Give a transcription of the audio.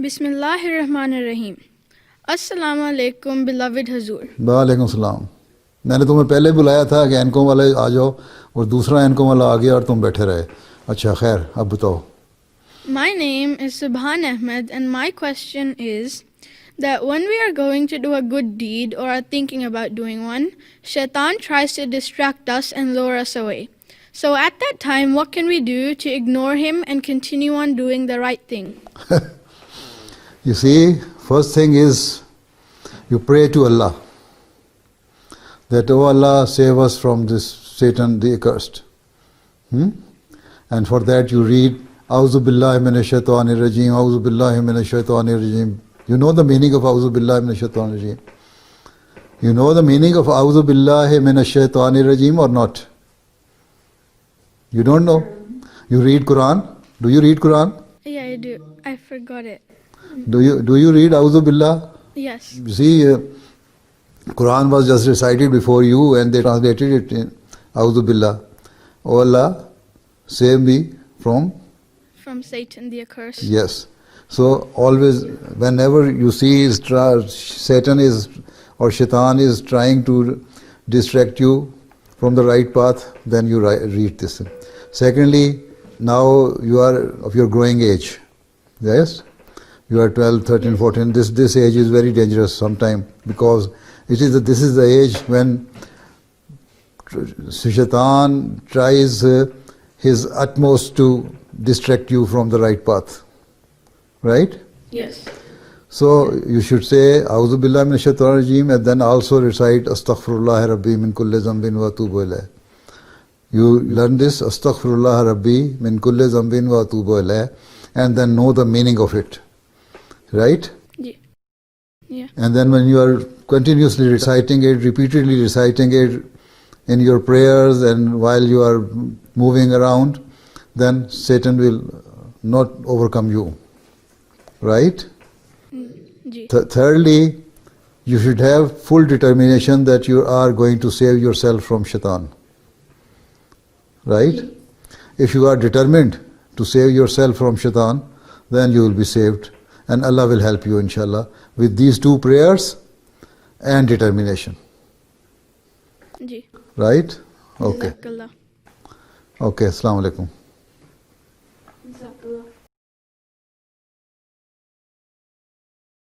Bismillahirrahmanirrahim. Assalamu alaikum, beloved Hazur. वालेकुम सलाम। मैंने तुम्हें पहले बुलाया था कि एनकॉम वाले आ जाओ और दूसरा एनकॉम वाला आ गया और तुम बैठे रहे। अच्छा खैर, अब बताओ। My name is Subhan Ahmed, and my question is that when we are going to do a good deed or are thinking about doing one, Shaitan tries to distract us and lure us away. So at that time, what can we do to ignore him and continue on doing the right thing? You see, first thing is you pray to Allah that, oh Allah, save us from this Satan the accursed. And for that you read, Auzu billahi minash shaitanir rajim, Auzu billahi minash shaitanir rajim. You know the meaning of Auzu billahi minash shaitanir rajim? You know the meaning of Auzu billahi minash shaitanir rajim or not? You don't know? You read Quran? Do you read Quran? Yeah, I do. I forgot it. Do you read Auzu billah? Yes. You see, Quran was just recited before you and they translated it in Auzu billah. Oh Allah, save me from... From Satan the accursed. Yes. So always, whenever you see Satan is or Shaitan is trying to distract you from the right path, then you read this. Secondly, now you are of your growing age. Yes? You are 12, 13, 14. This age is very dangerous sometimes because this is the age when Shaitan tries his utmost to distract you from the right path. Right? Yes. So you should say A'udhu billahi minash shaitanir rajeem and then also recite Astaghfirullah Rabbi min kulli zambin wa atubu ilayh. You learn this Astaghfirullah Rabbi min kulli zambin wa atubu ilayh and then know the meaning of it. Right? Yeah. Yeah. And then when you are continuously reciting it, repeatedly reciting it in your prayers and while you are moving around, then Satan will not overcome you. Right? Thirdly, you should have full determination that you are going to save yourself from Shaitan. Right? If you are determined to save yourself from Shaitan, then you will be saved. And Allah will help you, inshallah, with these two prayers and determination. Ji. Right? Okay. Jazakallah. Okay, Assalamu alaikum. Jazakallah.